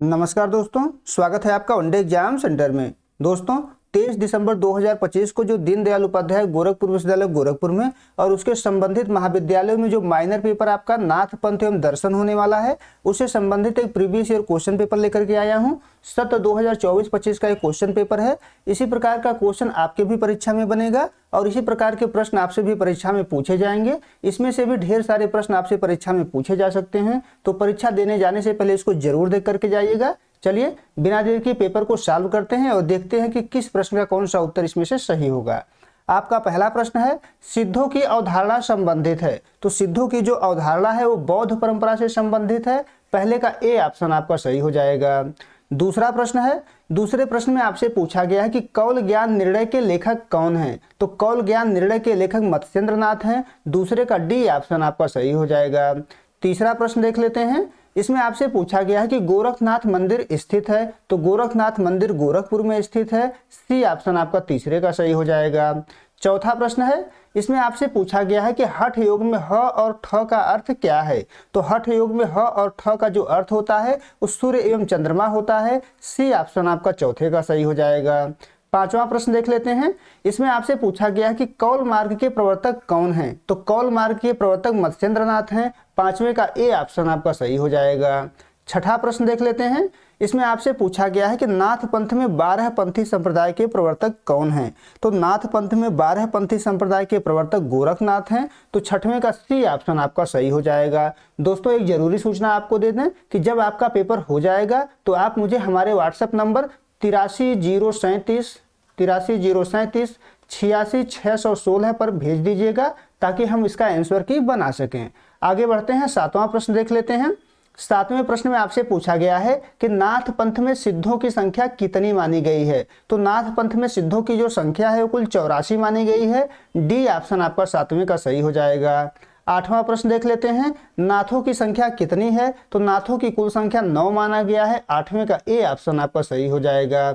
नमस्कार दोस्तों, स्वागत है आपका वनडे एग्जाम सेंटर में। दोस्तों 23 दिसंबर 2025 को जो दीनदयाल उपाध्याय गोरखपुर विश्वविद्यालय गोरखपुर में और उसके संबंधित महाविद्यालयों में जो माइनर पेपर आपका नाथ पंथ एवं दर्शन होने वाला है, उससे संबंधित एक प्रीवियस ईयर क्वेश्चन पेपर लेकर के आया हूं। सत्र 2024-25 का एक क्वेश्चन पेपर है। इसी प्रकार का क्वेश्चन आपके भी परीक्षा में बनेगा और इसी प्रकार के प्रश्न आपसे भी परीक्षा में पूछे जाएंगे। इसमें से भी ढेर सारे प्रश्न आपसे परीक्षा में पूछे जा सकते हैं, तो परीक्षा देने जाने से पहले इसको जरूर देख करके जाइएगा। चलिए बिना देर के पेपर को सॉल्व करते हैं और देखते हैं कि किस प्रश्न का कौन सा उत्तर इसमें से सही होगा। आपका पहला प्रश्न है, सिद्धों की अवधारणा संबंधित है। तो सिद्धों की जो अवधारणा है वो बौद्ध परंपरा से संबंधित है। पहले का ए ऑप्शन आपका सही हो जाएगा। दूसरा प्रश्न है, दूसरे प्रश्न में आपसे पूछा गया है कि कौल ज्ञान निर्णय के लेखक कौन हैं। तो कौल ज्ञान निर्णय के लेखक मत्स्येंद्र नाथ हैं। दूसरे का डी ऑप्शन आपका सही हो जाएगा। तीसरा प्रश्न देख लेते हैं। इसमें आपसे पूछा गया है कि गोरखनाथ मंदिर स्थित है। तो गोरखनाथ मंदिर गोरखपुर में स्थित है। सी ऑप्शन आपका तीसरे का सही हो जाएगा। चौथा प्रश्न है, इसमें आपसे पूछा गया है कि हठ योग में ह और ठ का अर्थ क्या है। तो हठ योग में ह और ठ का जो अर्थ होता है वो सूर्य एवं चंद्रमा होता है। सी ऑप्शन आपका चौथे का सही हो जाएगा। पांचवा प्रश्न देख लेते हैं। इसमें आपसे पूछा गया है कि कौल मार्ग के प्रवर्तक कौन हैं। तो कौल मार्ग के प्रवर्तक मत्स्येंद्र नाथ हैं। पांचवें का ए ऑप्शन आपका सही हो जाएगा। छठा प्रश्न देख लेते हैं। इसमें आपसे पूछा गया है कि नाथ पंथ में 12 पंथी संप्रदाय के प्रवर्तक कौन हैं। तो नाथ पंथ में 12 पंथी संप्रदाय के प्रवर्तक गोरखनाथ हैं। तो छठवें का सी ऑप्शन आपका सही हो जाएगा। दोस्तों एक जरूरी सूचना आपको दे दें कि जब आपका पेपर हो जाएगा तो आप मुझे हमारे व्हाट्सएप नंबर 8307386616 पर भेज दीजिएगा ताकि हम इसका आंसर की बना सकें। आगे बढ़ते हैं, सातवां प्रश्न देख लेते हैं। सातवें प्रश्न में आपसे पूछा गया है कि नाथ पंथ में सिद्धों की संख्या कितनी मानी गई है। तो नाथ पंथ में सिद्धों की जो संख्या है वो कुल 84 मानी गई है। डी ऑप्शन आपका सातवें का सही हो जाएगा। आठवां प्रश्न देख लेते हैं। नाथों की संख्या कितनी है। तो नाथों की कुल संख्या 9 माना गया है। आठवें का ए ऑप्शन आपका सही हो जाएगा।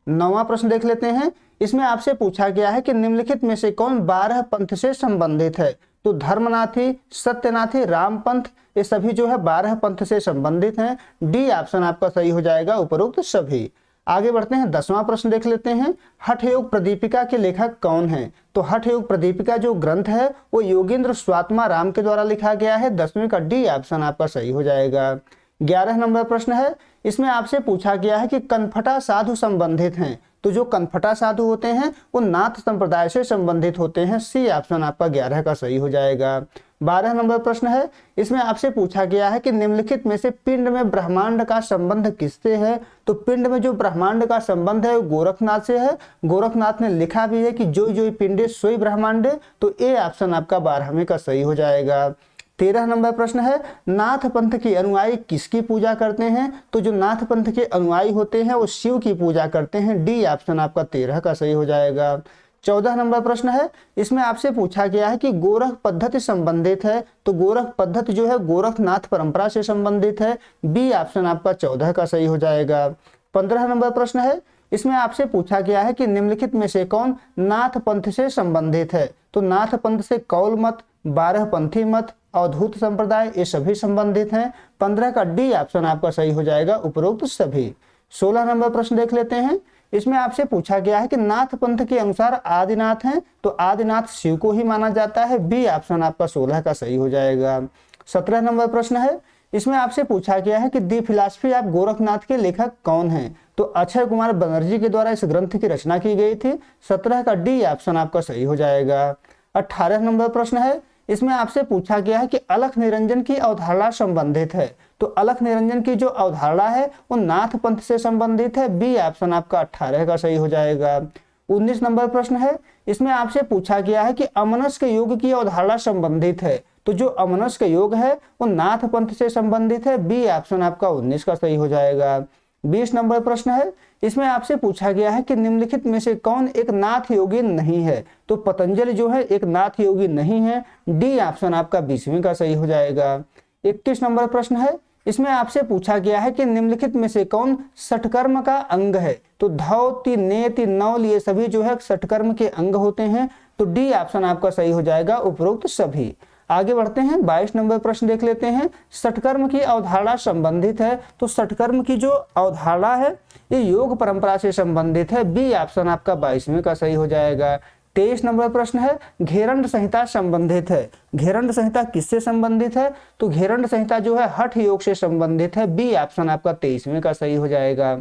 नौवां प्रश्न देख लेते हैं। इसमें आपसे पूछा गया है कि निम्नलिखित में से कौन 12 पंथ से संबंधित है। तो धर्मनाथी, सत्यनाथी, रामपंथ ये सभी जो है 12 पंथ से संबंधित हैं। डी ऑप्शन आपका सही हो जाएगा उपरोक्त सभी। आगे बढ़ते हैं, 10वां प्रश्न देख लेते हैं। हठ योग प्रदीपिका के लेखक कौन हैं। तो हठ योग प्रदीपिका जो ग्रंथ है वो योगेंद्र स्वात्मा राम के द्वारा लिखा गया है। 10वें का डी ऑप्शन आपका सही हो जाएगा। 11 नंबर प्रश्न है। इसमें आपसे पूछा गया है कि कनफटा साधु संबंधित हैं। तो जो कनफटा साधु होते हैं वो नाथ संप्रदाय से संबंधित होते हैं। सी ऑप्शन आपका 11 का सही हो जाएगा। 12 नंबर प्रश्न है। इसमें आपसे पूछा गया है कि निम्नलिखित में से पिंड में ब्रह्मांड का संबंध किससे है। तो पिंड में जो ब्रह्मांड का संबंध है वो गोरखनाथ से है। गोरखनाथ ने लिखा भी है कि जो जो पिंडे सोई ब्रह्मांडे। तो ए ऑप्शन आपका 12वें का सही हो जाएगा। 13 नंबर प्रश्न है। नाथ पंथ के अनुयायी किसकी पूजा करते हैं। तो जो नाथ पंथ के अनुयायी होते हैं वो शिव की पूजा करते हैं। डी ऑप्शन आपका 13 का सही हो जाएगा। 14 नंबर प्रश्न है। इसमें आपसे पूछा गया है कि गोरख पद्धति संबंधित है। तो गोरख पद्धति जो है गोरखनाथ परंपरा से संबंधित है। बी ऑप्शन आपका 14 का सही हो जाएगा। 15 नंबर प्रश्न है। इसमें आपसे पूछा गया है कि निम्नलिखित में से कौन नाथ पंथ से संबंधित है। तो नाथ पंथ से कौल मत, 12 पंथी मत, अवधूत संप्रदाय ये सभी संबंधित हैं। 15 का डी ऑप्शन आपका सही हो जाएगा उपरोक्त सभी। 16 नंबर प्रश्न देख लेते हैं। इसमें आपसे पूछा गया है कि नाथ पंथ के अनुसार आदिनाथ हैं। तो आदिनाथ शिव को ही माना जाता है। बी ऑप्शन आपका 16 का सही हो जाएगा। 17 नंबर प्रश्न है। इसमें आपसे पूछा गया है कि दी फिलॉसफी ऑफ गोरखनाथ के लेखक कौन हैं। तो अक्षय कुमार बनर्जी के द्वारा इस ग्रंथ की रचना की गई थी। 17 का डी ऑप्शन आपका सही हो जाएगा। 18 नंबर प्रश्न है। इसमें आपसे पूछा गया है कि अलख निरंजन की अवधारणा संबंधित है। तो अलख निरंजन की जो अवधारणा है वो नाथ पंथ से संबंधित है। बी ऑप्शन आपका 18 का सही हो जाएगा। 19 नंबर प्रश्न है। इसमें आपसे पूछा गया है कि अमनस्क योग की अवधारणा संबंधित है। तो जो अमनस्क योग है वो नाथ पंथ से संबंधित है। बी ऑप्शन आपका 19 का सही हो जाएगा। 20 नंबर प्रश्न है। इसमें आपसे पूछा गया है कि निम्नलिखित में से कौन एक नाथ योगी नहीं है। तो पतंजलि जो है एक नाथ योगी नहीं है। डी ऑप्शन आपका 20वें का सही हो जाएगा। 21 नंबर प्रश्न है। इसमें आपसे पूछा गया है कि निम्नलिखित में से कौन षटकर्म का अंग है। तो धौति, नेति, नौल ये सभी जो है षटकर्म के अंग होते हैं। तो डी ऑप्शन आपका सही हो जाएगा उपरोक्त सभी। आगे बढ़ते हैं, 22 नंबर प्रश्न देख लेते हैं। षटकर्म की अवधारणा संबंधित है, तो षटकर्म की जो अवधारणा है ये योग परंपरा से संबंधित है। बी ऑप्शन आपका 22वें का सही हो जाएगा। 23 नंबर प्रश्न है, घेरंड संहिता संबंधित है। घेरंड संहिता किससे संबंधित है? तो घेरंड संहिता जो है हठ योग से संबंधित है। बी ऑप्शन आपका 23वें का सही हो जाएगा।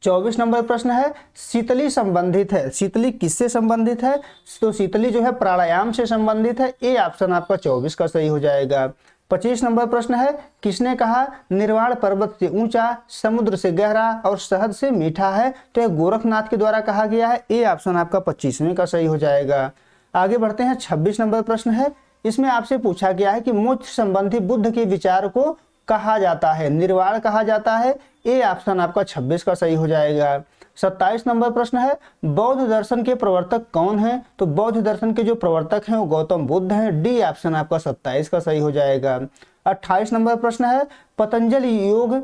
24 नंबर प्रश्न है, शीतली संबंधित है। शीतली किससे संबंधित है? तो शीतली जो है प्राणायाम से संबंधित है। ए ऑप्शन आपका 24 का सही हो जाएगा। 25 नंबर प्रश्न है, किसने कहा निर्वाण पर्वत से ऊंचा, समुद्र से गहरा और शहद से मीठा है? तो यह गोरखनाथ के द्वारा कहा गया है। ए ऑप्शन आपका 25वें का सही हो जाएगा। आगे बढ़ते हैं, 26 नंबर प्रश्न है, इसमें आपसे पूछा गया है कि मोक्ष संबंधी बुद्ध के विचार को कहा जाता है, निर्वाण कहा जाता है। ए ऑप्शन आपका 26 का सही हो जाएगा। 27 नंबर प्रश्न है, बौद्ध दर्शन के प्रवर्तक कौन है? तो बौद्ध दर्शन के जो प्रवर्तक हैं वो गौतम बुद्ध हैं। डी ऑप्शन आपका 27 का सही हो जाएगा। 28 नंबर प्रश्न है, पतंजलि योग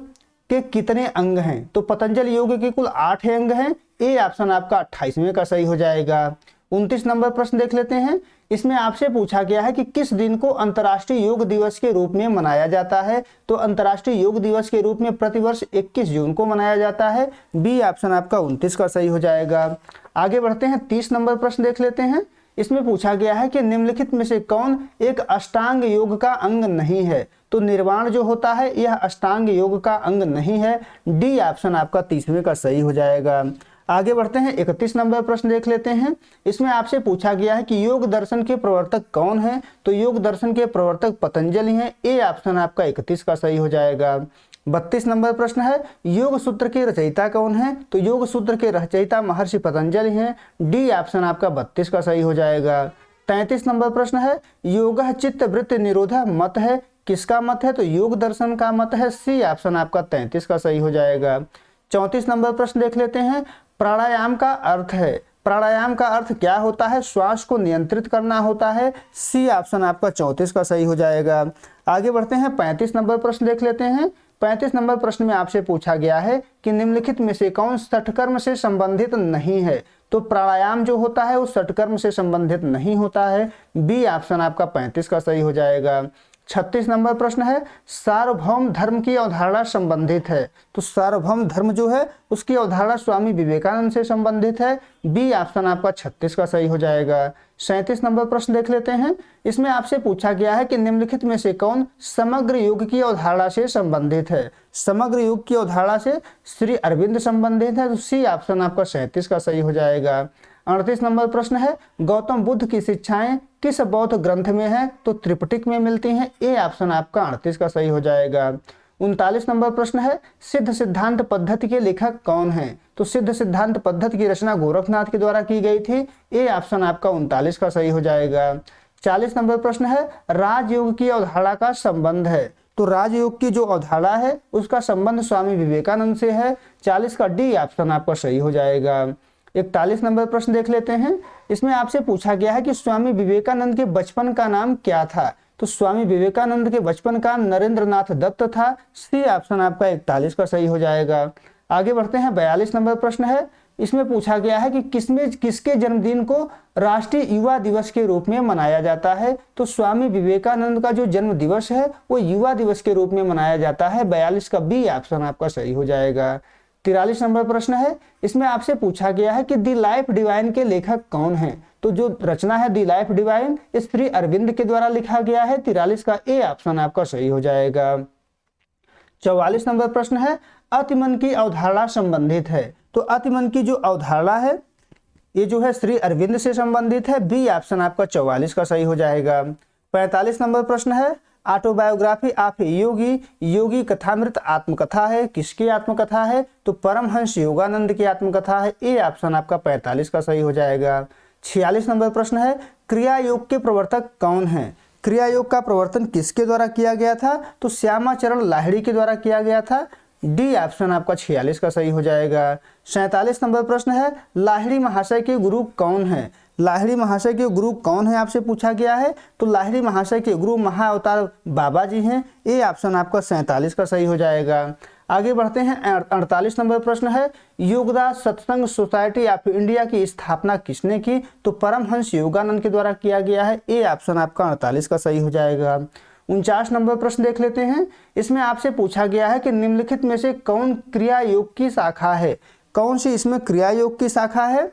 के कितने अंग हैं? तो पतंजलि योग के कुल 8 अंग हैं। ए ऑप्शन आपका 28वें का सही हो जाएगा। 29 नंबर प्रश्न देख लेते हैं, इसमें आपसे पूछा गया है कि किस दिन को अंतर्राष्ट्रीय योग दिवस के रूप में मनाया जाता है? तो अंतर्राष्ट्रीय योग दिवस के रूप में प्रतिवर्ष 21 जून को मनाया जाता है। बी ऑप्शन आपका 29 का सही हो जाएगा। आगे बढ़ते हैं, 30 नंबर प्रश्न देख लेते हैं। इसमें पूछा गया है कि निम्नलिखित में से कौन एक अष्टांग योग का अंग नहीं है? तो निर्वाण जो होता है यह अष्टांग योग का अंग नहीं है। डी ऑप्शन आपका 30वें का सही हो जाएगा। आगे बढ़ते हैं, 31 नंबर प्रश्न देख लेते हैं। इसमें आपसे पूछा गया है कि योग दर्शन के प्रवर्तक कौन है? तो योग दर्शन के प्रवर्तक पतंजलि हैं। ए ऑप्शन आपका 31 का सही हो जाएगा। 32 नंबर प्रश्न है, योग सूत्र के रचयिता कौन है? तो योग सूत्र के रचयिता महर्षि पतंजलि हैं। डी ऑप्शन आपका 32 का सही हो जाएगा। 33 नंबर प्रश्न है, योगः चित्त वृत्ति निरोधः मत है, किसका मत है? तो योग दर्शन का मत है। सी ऑप्शन आपका 33 का सही हो जाएगा। 34 नंबर प्रश्न देख लेते हैं, प्राणायाम का अर्थ है, प्राणायाम का अर्थ क्या होता है? श्वास को नियंत्रित करना होता है। सी ऑप्शन आपका 34 का सही हो जाएगा। आगे बढ़ते हैं, 35 नंबर प्रश्न देख लेते हैं। 35 नंबर प्रश्न में आपसे पूछा गया है कि निम्नलिखित में से कौन षटकर्म से संबंधित नहीं है? तो प्राणायाम जो होता है वो षटकर्म से संबंधित नहीं होता है। बी ऑप्शन आपका 35 का सही हो जाएगा। 36 नंबर प्रश्न है, सार्वभौम धर्म की अवधारणा संबंधित है। तो सार्वभौम धर्म जो है उसकी अवधारणा स्वामी विवेकानंद से संबंधित है। बी ऑप्शन आपका 36 का सही हो जाएगा। 37 नंबर प्रश्न देख लेते हैं। इसमें आपसे पूछा गया है कि निम्नलिखित में से कौन समग्र योग की अवधारणा से संबंधित है? समग्र योग की अवधारणा से श्री अरविंद संबंधित है। तो सी ऑप्शन आपका 37 का सही हो जाएगा। 38 नंबर प्रश्न है, गौतम बुद्ध की शिक्षाएं किस बौद्ध ग्रंथ में है? तो त्रिपिटक में मिलती हैं। ए ऑप्शन आपका 38 का सही हो जाएगा। 39 नंबर प्रश्न है, सिद्ध सिद्धांत पद्धति के लेखक कौन है? तो सिद्ध सिद्धांत पद्धति की रचना गोरखनाथ के द्वारा की गई थी। ए ऑप्शन आपका 39 का सही हो जाएगा। 40 नंबर प्रश्न है, राजयोग की अवधारणा का संबंध है। तो राजयोग की जो अवधारणा है उसका संबंध स्वामी विवेकानंद से है। 40 का डी ऑप्शन आपका सही हो जाएगा। 41 नंबर प्रश्न देख लेते हैं। इसमें आपसे पूछा गया है कि स्वामी विवेकानंद के बचपन का नाम क्या था? तो स्वामी विवेकानंद के बचपन का नरेंद्र नाथ दत्त था। सी ऑप्शन आपका 41 का सही हो जाएगा। आगे बढ़ते हैं, 42 नंबर प्रश्न है। इसमें पूछा गया है कि किसके जन्मदिन को राष्ट्रीय युवा दिवस के रूप में मनाया जाता है? तो स्वामी विवेकानंद का जो जन्म दिवस है वो युवा दिवस के रूप में मनाया जाता है। 42 का बी ऑप्शन आपका सही हो जाएगा। 43 नंबर प्रश्न है। इसमें आपसे पूछा गया है कि दी लाइफ डिवाइन के लेखक कौन हैं? तो जो रचना है दी लाइफ डिवाइन इस श्री अरविंद के द्वारा लिखा गया है। 43 का ए ऑप्शन आपका सही हो जाएगा। 44 नंबर प्रश्न है, अतिमन की अवधारणा संबंधित है। तो अतिमन की जो अवधारणा है ये जो है श्री अरविंद से संबंधित है। बी ऑप्शन आपका 44 का सही हो जाएगा। 45 नंबर प्रश्न है, ऑटोबायोग्राफी ऑफ योगी, योगी कथामृत आत्मकथा है। किसकी आत्मकथा है? तो परमहंस योगानंद की आत्मकथा है। ए ऑप्शन आपका 45 का सही हो जाएगा। 46 नंबर प्रश्न है, क्रिया योग के प्रवर्तक कौन है? क्रिया योग का प्रवर्तन किसके द्वारा किया गया था? तो श्यामाचरण लाहिड़ी के द्वारा किया गया था। डी ऑप्शन आपका 46 का सही हो जाएगा। 47 नंबर प्रश्न है, लाहिड़ी महाशय के गुरु कौन है? लाहिड़ी महाशय के गुरु कौन है आपसे पूछा गया है। तो लाहिड़ी महाशय के गुरु महाअवतार बाबा जी हैं। ए ऑप्शन आपका 47 का सही हो जाएगा। आगे बढ़ते हैं। 48 नंबर प्रश्न है, योगदास सत्संग सोसाइटी ऑफ इंडिया की स्थापना किसने की? तो परमहंस योगानंद के द्वारा किया गया है। ए ऑप्शन आपका 48 का सही हो जाएगा। 49 नंबर प्रश्न देख लेते हैं। इसमें आपसे पूछा गया है कि निम्नलिखित में से कौन क्रिया योग की शाखा है? कौन सी इसमें क्रिया योग की शाखा है?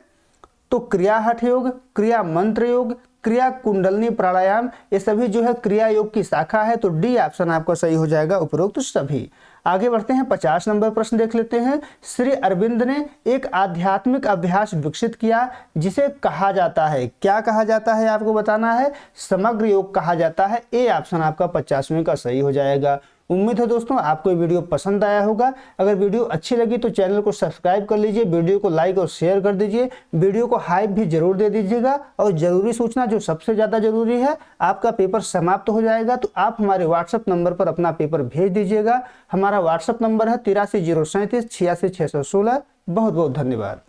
तो क्रिया हठ योग, क्रिया मंत्र योग, क्रिया कुंडलनी प्राणायाम, ये सभी जो है क्रिया योग की शाखा है। तो डी ऑप्शन आपका सही हो जाएगा, उपरोक्त सभी। आगे बढ़ते हैं। 50 नंबर प्रश्न देख लेते हैं। श्री अरविंद ने एक आध्यात्मिक अभ्यास विकसित किया जिसे कहा जाता है, क्या कहा जाता है आपको बताना है? समग्र योग कहा जाता है। ए ऑप्शन आपका 50वें का सही हो जाएगा। उम्मीद है दोस्तों आपको ये वीडियो पसंद आया होगा। अगर वीडियो अच्छी लगी तो चैनल को सब्सक्राइब कर लीजिए, वीडियो को लाइक और शेयर कर दीजिए, वीडियो को हाइप भी जरूर दे दीजिएगा। और जरूरी सूचना जो सबसे ज़्यादा जरूरी है, आपका पेपर समाप्त हो जाएगा तो आप हमारे व्हाट्सएप नंबर पर अपना पेपर भेज दीजिएगा। हमारा व्हाट्सएप नंबर है 83 037 86 616। बहुत बहुत धन्यवाद।